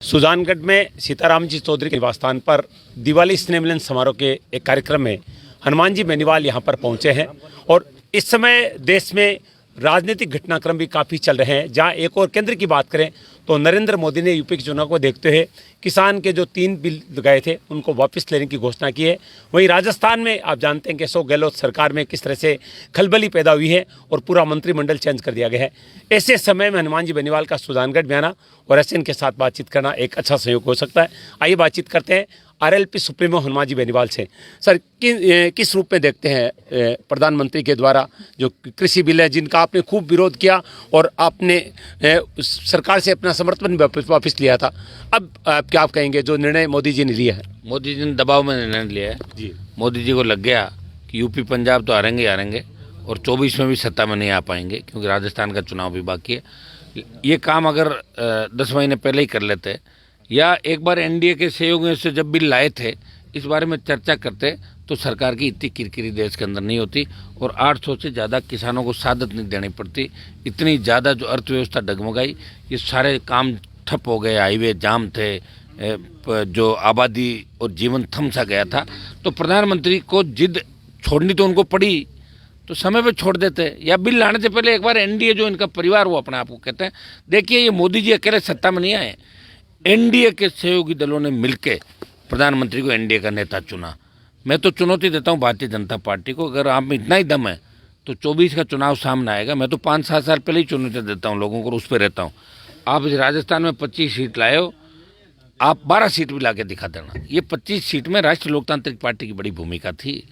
सुजानगढ़ में सीताराम जी चौधरी के निवास स्थान पर दिवाली स्नेह मिलन समारोह के एक कार्यक्रम में हनुमान जी बेनीवाल यहाँ पर पहुँचे हैं और इस समय देश में राजनीतिक घटनाक्रम भी काफ़ी चल रहे हैं। जहाँ एक और केंद्र की बात करें तो नरेंद्र मोदी ने यूपी के चुनाव को देखते हुए किसान के जो 3 बिल गए थे उनको वापस लेने की घोषणा की है। वहीं राजस्थान में आप जानते हैं कि अशोक गहलोत सरकार में किस तरह से खलबली पैदा हुई है और पूरा मंत्रिमंडल चेंज कर दिया गया है। ऐसे समय में हनुमान जी बेनीवाल का सुजानगढ़ में आना और ऐसे इनके साथ बातचीत करना एक अच्छा सहयोग हो सकता है। आइए बातचीत करते हैं आरएलपी सुप्रीमो हनुमान जी बेनीवाल से। सर, किस रूप में देखते हैं प्रधानमंत्री के द्वारा जो कृषि बिल है जिनका आपने खूब विरोध किया और आपने सरकार से अपना समर्थन वापस लिया था, अब क्या आप कहेंगे जो निर्णय मोदी जी ने लिया है? मोदी जी ने दबाव में निर्णय लिया है जी। मोदी जी को लग गया कि यूपी पंजाब तो हारेंगे और 24 में भी सत्ता में नहीं आ पाएंगे क्योंकि राजस्थान का चुनाव भी बाकी है। ये काम अगर 10 महीने पहले ही कर लेते या एक बार एनडीए के सहयोगियों से जब बिल लाए थे इस बारे में चर्चा करते तो सरकार की इतनी किरकिरी देश के अंदर नहीं होती और 800 से ज़्यादा किसानों को शहादत नहीं देनी पड़ती। इतनी ज़्यादा जो अर्थव्यवस्था डगमगाई, ये सारे काम ठप हो गए, हाईवे जाम थे, जो आबादी और जीवन थम सा गया था। तो प्रधानमंत्री को जिद छोड़नी तो उनको पड़ी, तो समय पे छोड़ देते या बिल लाने से पहले एक बार एनडीए जो इनका परिवार वो अपने आप को कहते हैं। देखिए, ये मोदी जी अकेले सत्ता में नहीं आए, एनडीए के सहयोगी दलों ने मिलकर प्रधानमंत्री को एनडीए का नेता चुना। मैं तो चुनौती देता हूं भारतीय जनता पार्टी को, अगर आप में इतना ही दम है तो 24 का चुनाव सामने आएगा। मैं तो 5-7 साल पहले ही चुनौती देता हूं लोगों को, उस पर रहता हूं। आप इस राजस्थान में 25 सीट लाए हो, आप 12 सीट भी ला के दिखा देना। ये 25 सीट में राष्ट्रीय लोकतांत्रिक पार्टी की बड़ी भूमिका थी।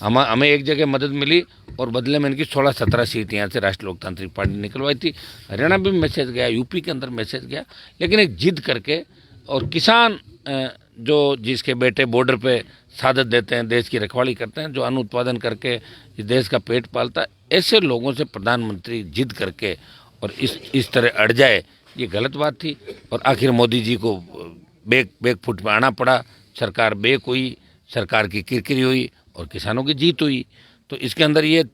हमें एक जगह मदद मिली और बदले में इनकी 16-17 सीट यहाँ से राष्ट्रीय लोकतांत्रिक पार्टी निकलवाई थी। हरियाणा भी मैसेज गया, यूपी के अंदर मैसेज गया, लेकिन एक जिद करके और किसान जो जिसके बेटे बॉर्डर पे शहादत देते हैं, देश की रखवाली करते हैं, जो अन्न उत्पादन करके इस देश का पेट पालता है, ऐसे लोगों से प्रधानमंत्री जिद करके और इस तरह अड़ जाए, ये गलत बात थी। और आखिर मोदी जी को बैक फुट में आना पड़ा, सरकार बेक हुई, सरकार की किरकिरी हुई और किसानों की जीत हुई। तो इसके अंदर ये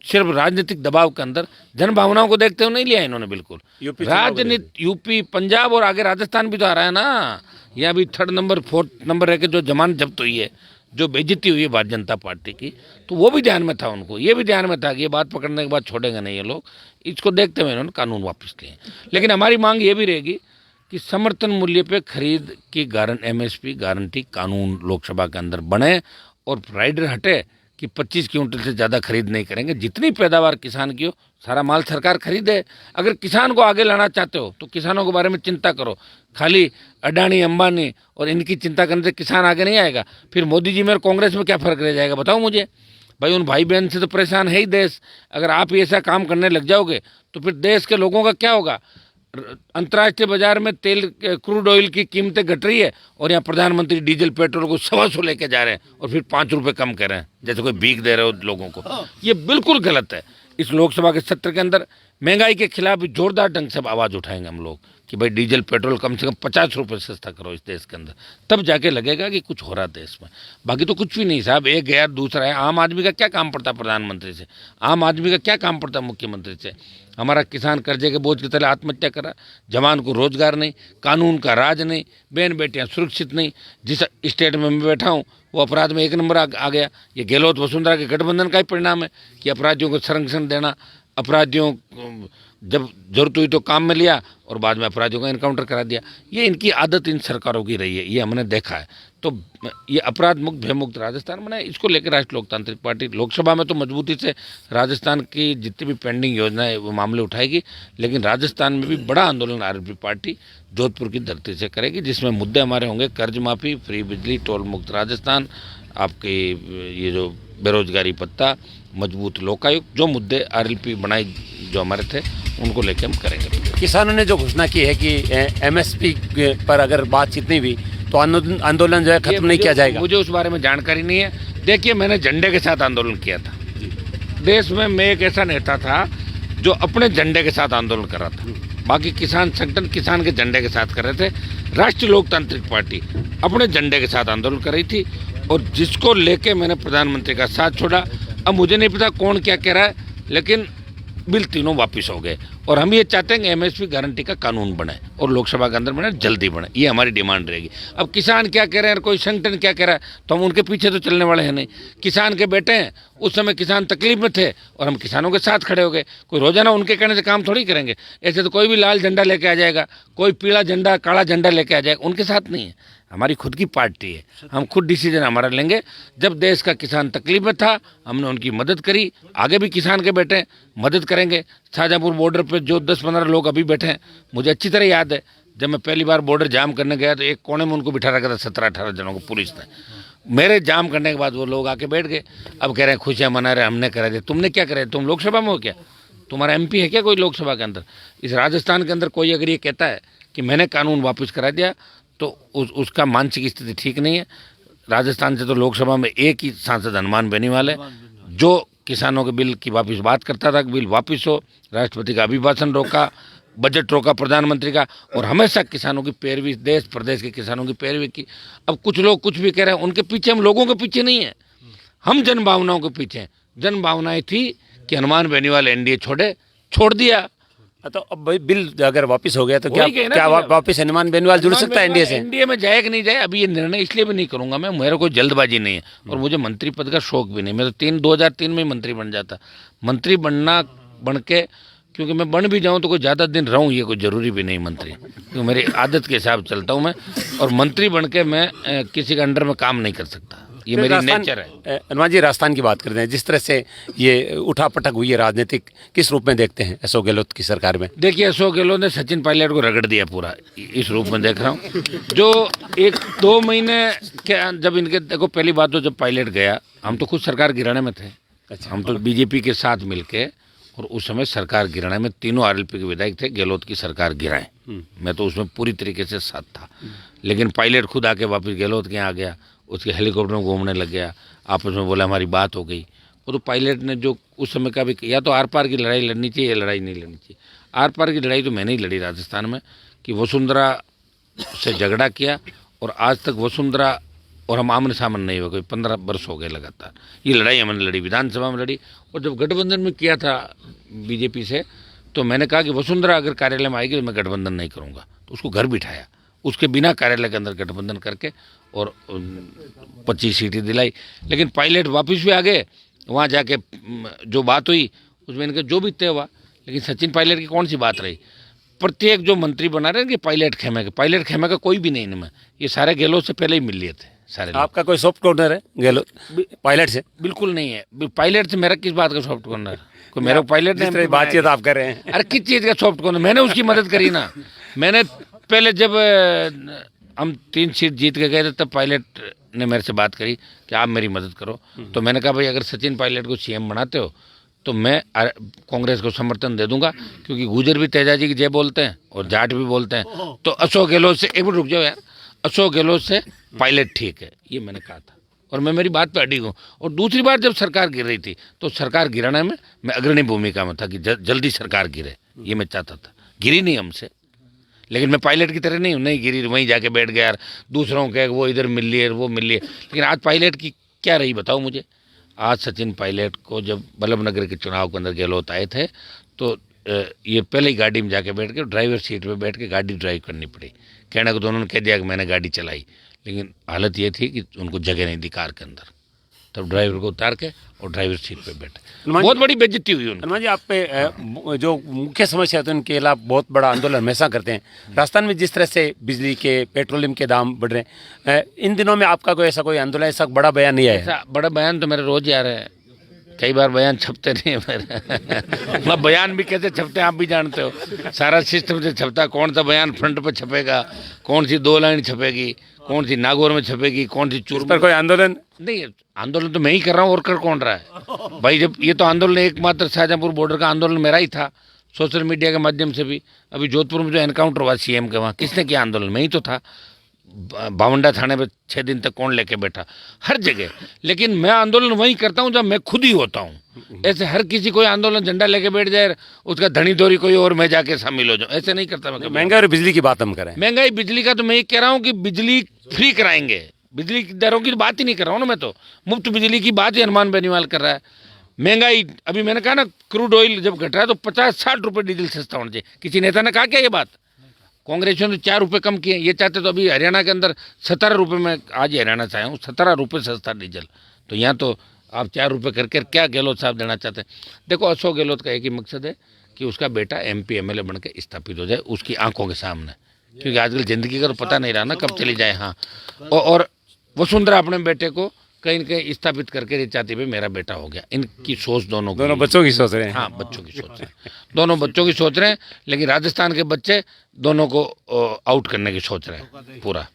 सिर्फ राजनीतिक दबाव के अंदर जन भावनाओं को देखते हुए नहीं लिया इन्होंने। बिल्कुल राजनीति यूपी पंजाब और आगे राजस्थान भी तो आ रहा है ना। यहाँ भी 3rd नंबर 4th नंबर रह के जो जमानत जब्त हुई है, जो बेइज्जती हुई है भारतीय जनता पार्टी की, तो वो भी ध्यान में था उनको। ये भी ध्यान में था कि ये बात पकड़ने के बाद छोड़ेंगे नहीं ये लोग। इसको देखते हुए इन्होंने कानून वापस लिए। लेकिन हमारी मांग ये भी रहेगी कि समर्थन मूल्य पे खरीद की एमएसपी गारंटी कानून लोकसभा के अंदर बने और राइडर हटे कि 25 क्विंटल से ज़्यादा खरीद नहीं करेंगे। जितनी पैदावार किसान की हो सारा माल सरकार खरीदे। अगर किसान को आगे लाना चाहते हो तो किसानों के बारे में चिंता करो। खाली अडानी अंबानी और इनकी चिंता करने से किसान आगे नहीं आएगा। फिर मोदी जी में और कांग्रेस में क्या फ़र्क रह जाएगा, बताओ मुझे। भाई, उन भाई बहन से तो परेशान है ही देश। अगर आप ही ऐसा काम करने लग जाओगे तो फिर देश के लोगों का क्या होगा। अंतर्राष्ट्रीय बाजार में तेल, क्रूड ऑयल की कीमतें घट रही है और यहाँ प्रधानमंत्री डीजल पेट्रोल को 125 लेके जा रहे हैं और फिर 5 रुपए कम कर रहे हैं, जैसे कोई भीख दे रहे हो लोगों को। ये बिल्कुल गलत है। इस लोकसभा के सत्र के अंदर महंगाई के खिलाफ जोरदार ढंग से आवाज़ उठाएंगे हम लोग कि भाई डीजल पेट्रोल कम से कम 50 रुपये सस्ता करो इस देश के अंदर, तब जाके लगेगा कि कुछ हो रहा देश में। बाकी तो कुछ भी नहीं साहब, एक गैर दूसरा है। आम आदमी का क्या काम पड़ता प्रधानमंत्री से, आम आदमी का क्या काम पड़ता मुख्यमंत्री से। हमारा किसान कर्जे के बोझ के तले आत्महत्या करा, जवान को रोजगार नहीं, कानून का राज नहीं, बहन बेटियां सुरक्षित नहीं। जिस स्टेट में मैं बैठा हूँ वो अपराध में 1 नंबर आ गया। ये गहलोत वसुंधरा के गठबंधन का ही परिणाम है कि अपराधियों को संरक्षण देना, अपराधियों जब जरूरत हुई तो काम में लिया और बाद में अपराधियों का इनकाउंटर करा दिया। ये इनकी आदत इन सरकारों की रही है, ये हमने देखा है। तो ये अपराध मुक्त भयमुक्त राजस्थान बनाए, इसको लेकर राष्ट्रीय लोकतांत्रिक पार्टी लोकसभा में तो मजबूती से राजस्थान की जितनी भी पेंडिंग योजनाएं वो मामले उठाएगी, लेकिन राजस्थान में भी बड़ा आंदोलन आरएलपी पार्टी जोधपुर की धरती से करेगी, जिसमें मुद्दे हमारे होंगे कर्ज माफ़ी, फ्री बिजली, टोल मुक्त राजस्थान, आपके ये जो बेरोजगारी भत्ता, मजबूत लोकायुक्त, जो मुद्दे आरएलपी बनाई जो हमारे थे उनको लेके हम करेंगे। किसानों ने जो घोषणा की है कि एमएसपी पर अगर बातचीत नहीं हुई तो आंदोलन जो है खत्म नहीं किया जाएगा। मुझे उस बारे में जानकारी नहीं है। देखिए, मैंने झंडे के साथ आंदोलन किया था देश में। मैं एक ऐसा नेता था जो अपने झंडे के साथ आंदोलन कर रहा था। बाकी किसान संगठन किसान के झंडे के साथ कर रहे थे। राष्ट्रीय लोकतांत्रिक पार्टी अपने झंडे के साथ आंदोलन कर रही थी और जिसको लेके मैंने प्रधानमंत्री का साथ छोड़ा। अब मुझे नहीं पता कौन क्या कह रहा है, लेकिन बिल तीनों वापस हो गए और हम ये चाहते हैं कि एमएसपी गारंटी का कानून बने और लोकसभा के अंदर बने, जल्दी बने, ये हमारी डिमांड रहेगी। अब किसान क्या कह रहे हैं, कोई संगठन क्या कह रहा है, तो हम उनके पीछे तो चलने वाले हैं नहीं। किसान के बेटे हैं, उस समय किसान तकलीफ में थे और हम किसानों के साथ खड़े हो गए। कोई रोजाना उनके कहने से काम थोड़ी करेंगे। ऐसे तो कोई भी लाल झंडा लेके आ जाएगा, कोई पीला झंडा काला झंडा लेके आ जाएगा, उनके साथ नहीं है। हमारी खुद की पार्टी है, हम खुद डिसीजन हमारा लेंगे। जब देश का किसान तकलीफ में था, हमने उनकी मदद करी, आगे भी किसान के बेटे मदद करेंगे। शाहजहाँपुर बॉर्डर पे जो 10-15 लोग अभी बैठे हैं, मुझे अच्छी तरह याद है, जब मैं पहली बार बॉर्डर जाम करने गया तो एक कोने में उनको बिठा रखा था 17-18 जनों को पुलिस ने। मेरे जाम करने के बाद वो लोग आके बैठ गए। अब कह रहे हैं खुशियाँ मना रहे, हमने करा दिया। तुमने क्या करा? तुम लोकसभा में हो क्या? तुम्हारा एमपी है क्या कोई लोकसभा के अंदर? इस राजस्थान के अंदर कोई अगर ये कहता है कि मैंने कानून वापस करा दिया, तो उसका मानसिक स्थिति ठीक नहीं है। राजस्थान से तो लोकसभा में एक ही सांसद हनुमान बेनीवाल है, जो किसानों के बिल की वापस बात करता था कि बिल वापस हो। राष्ट्रपति का अभिभाषण रोका, बजट रोका प्रधानमंत्री का, और हमेशा किसानों की पैरवी, देश प्रदेश के किसानों की पैरवी की। अब कुछ लोग कुछ भी कह रहे हैं, उनके पीछे हम लोगों के पीछे नहीं है, हम जन भावनाओं के पीछे हैं। जन भावनाएं थी कि हनुमान बेनीवाल एनडीए छोड़ दिया। तो अब भाई बिल अगर वापस हो गया तो वही कहे ना क्या कि वापस हनुमान बेनीवाल जुड़ सकता है एनडीए से? एनडीए में जाए कि नहीं जाए, अभी ये निर्णय इसलिए भी नहीं करूंगा मैं, मेरा कोई जल्दबाजी नहीं है और मुझे मंत्री पद का शौक भी नहीं। मैं तो 2003 में ही मंत्री बन जाता। मंत्री बन के, क्योंकि मैं बन भी जाऊं तो कोई ज़्यादा दिन रहूं ये कोई ज़रूरी भी नहीं मंत्री, क्योंकि मेरी आदत के हिसाब से चलता हूं मैं। और मंत्री बन के मैं किसी के अंडर में काम नहीं कर सकता, ये मेरी नेचर है। हनुमान जी, राजस्थान की बात करते हैं, जिस तरह से ये उठापटक हुई है राजनीतिक, किस रूप में देखते हैं अशोक गहलोत की सरकार में? देखिए, अशोक गहलोत ने सचिन पायलट को रगड़ दिया पूरा, इस रूप में देख रहा हूँ। जो 1-2 महीने के जब इनके, देखो पहली बात तो जब पायलट गया, हम तो खुद सरकार गिराने में थे। अच्छा। हम तो बीजेपी के साथ मिलके, और उस समय सरकार गिराने में तीनों आरएलपी के विधायक थे, गहलोत की सरकार गिराए, मैं तो उसमें पूरी तरीके से साथ था। लेकिन पायलट खुद आके वापस गहलोत के यहाँ आ गया, उसके हेलीकॉप्टर में घूमने लग गया, आपस में बोला हमारी बात हो गई। वो तो पायलट ने जो उस समय का भी, या तो आर पार की लड़ाई लड़नी चाहिए या लड़ाई नहीं लड़नी चाहिए। आर पार की लड़ाई तो मैंने ही लड़ी राजस्थान में, कि वसुंधरा से झगड़ा किया, और आज तक वसुंधरा और हम आमने सामने नहीं हो गए, 15 वर्ष हो गए लगातार। ये लड़ाई हमने लड़ी, विधानसभा में लड़ी। और जब गठबंधन में किया था बीजेपी से, तो मैंने कहा कि वसुंधरा अगर कार्यालय में आएगी तो मैं गठबंधन नहीं करूँगा, तो उसको घर बिठाया, उसके बिना कार्यालय के अंदर गठबंधन करके, और 25 सीटें दिलाई। लेकिन पायलट वापस भी आ गए, वहाँ जाके जो बात हुई उसमें इनका जो भी तय हुआ। लेकिन सचिन पायलट की कौन सी बात रही? प्रत्येक जो मंत्री बना रहे हैं कि पायलट खेमे का कोई भी नहीं मैं, ये सारे गहलोत से पहले ही मिल लिए थे सारे। आपका कोई सॉफ्ट कॉर्नर है गहलोत पायलट से? बिल्कुल नहीं है, पायलट से मेरा किस बात का सॉफ्ट कॉर्नर? कोई मेरा पायलट ने बातचीत आप कर रहे हैं? अरे किस चीज़ का सॉफ्ट कॉर्नर? मैंने उसकी मदद करी ना। मैंने पहले जब हम 3 सीट जीत के गए थे, तब पायलट ने मेरे से बात करी कि आप मेरी मदद करो। तो मैंने कहा भाई, अगर सचिन पायलट को सीएम बनाते हो तो मैं कांग्रेस को समर्थन दे दूंगा, क्योंकि गुजर भी तेजाजी की जय बोलते हैं और जाट भी बोलते हैं। तो अशोक गहलोत से, एक मिनट रुक जाओ यार, अशोक गहलोत से पायलट ठीक है, ये मैंने कहा था, और मैं मेरी बात पे अड़ी हूँ। और दूसरी बार जब सरकार गिर रही थी, तो सरकार गिराने में मैं अग्रणी भूमिका में था कि जल्दी सरकार गिरे, ये मैं चाहता था। गिरी नहीं हमसे, लेकिन मैं पायलट की तरह नहीं गिरी, वहीं जाके बैठ गया यार, दूसरों के वो इधर मिल लिए वो मिल लिए। लेकिन आज पायलट की क्या रही बताओ मुझे? आज सचिन पायलट को जब बल्लभनगर के चुनाव के अंदर गहलोत आए थे, तो ये पहले ही गाड़ी में जाके बैठ के, ड्राइवर सीट पे बैठ के गाड़ी ड्राइव करनी पड़ी। कहने को तो उन्होंने कह दिया कि मैंने गाड़ी चलाई, लेकिन हालत ये थी कि उनको जगह नहीं दी कार के अंदर, तब ड्राइवर को उतार के और ड्राइवर सीट पे बैठे। बहुत बड़ी बेइज्जती हुई उनकी। हनुमान जी, आप पे जो मुख्य समस्या है, तो इनके खिलाफ बहुत बड़ा आंदोलन हमेशा करते हैं। राजस्थान में जिस तरह से बिजली के, पेट्रोलियम के दाम बढ़ रहे हैं, इन दिनों में आपका कोई ऐसा कोई आंदोलन, ऐसा बड़ा बयान नहीं आया? ऐसा बड़ा बयान तो मेरे रोज ही आ रहे हैं, कई बार बयान छपते नहीं है मेरे। मतलब बयान भी कैसे छपते हैं आप भी जानते हो, सारा सिस्टम से छपता। कौन सा बयान फ्रंट पर छपेगा, कौन सी 2 लाइन छपेगी, कौन सी नागौर में छपेगी, कौन सी चूर पर कोई आंदोलन नहीं। आंदोलन तो मैं ही कर रहा हूँ, और कर कौन रहा है भाई? जब ये तो आंदोलन एकमात्र शाहजहाँपुर बॉर्डर का आंदोलन मेरा ही था, सोशल मीडिया के माध्यम से भी। अभी जोधपुर में जो एनकाउंटर हुआ सीएम के, वहाँ किसने किया आंदोलन? मैं ही तो था। बावंडा थाने पे 6 दिन तक कौन लेके बैठा? हर जगह। लेकिन मैं आंदोलन वही करता हूँ जब मैं खुद ही होता हूँ। ऐसे हर किसी कोई आंदोलन झंडा लेके बैठ जाए, उसका धनी धोरी कोई और मैं जाके शामिल हो जाऊँ, ऐसे नहीं करता मैं। महंगाई और बिजली की बात हम करें, महंगाई बिजली का तो मैं ये कह रहा हूँ कि बिजली फ्री कराएंगे, बिजली की दरों की बात ही नहीं कर रहा हूँ ना मैं, तो मुफ्त बिजली की बात ही हनुमान बेनीवाल कर रहा है। महंगाई, अभी मैंने कहा ना क्रूड ऑयल जब घट रहा है तो 50-60 रुपए डीजल सस्ता होना चाहिए। किसी नेता ने कहा क्या ये बात? कांग्रेस ने तो 4 रुपए कम किए, ये चाहते तो अभी हरियाणा के अंदर 17 रुपए में, आज ही हरियाणा से आया हूँ, 17 रुपए सस्ता डीजल। तो यहाँ तो आप 4 रुपए करके क्या गहलोत साहब देना चाहते हैं? देखो, अशोक गहलोत का एक ही मकसद है कि उसका बेटा MP MLA बन के स्थापित हो जाए उसकी आंखों के सामने, क्योंकि आजकल ज़िंदगी का तो पता नहीं रहा ना कब चली जाए। हाँ, और वसुंधरा अपने बेटे को कहीं न कहीं स्थापित करके चाहती भाई मेरा बेटा हो गया। इनकी सोच दोनों बच्चों की सोच रहे हैं। हाँ, बच्चों की सोच रहे हैं, दोनों बच्चों की सोच रहे हैं, लेकिन राजस्थान के बच्चे दोनों को आउट करने की सोच रहे हैं पूरा।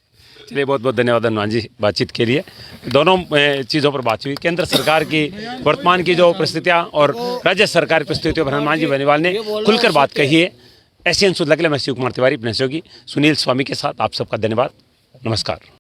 चलिए, बहुत बहुत धन्यवाद हनुमान जी बातचीत के लिए। दोनों चीज़ों पर बात हुई, केंद्र सरकार की वर्तमान की जो परिस्थितियाँ और राज्य सरकार की परिस्थितियों पर हनुमान जी बेनीवाल ने खुलकर बात कही है। एशियन सुधला के लिए मैं शिव कुमार तिवारी, अपने सहयोगी सुनील स्वामी के साथ आप सबका धन्यवाद। नमस्कार।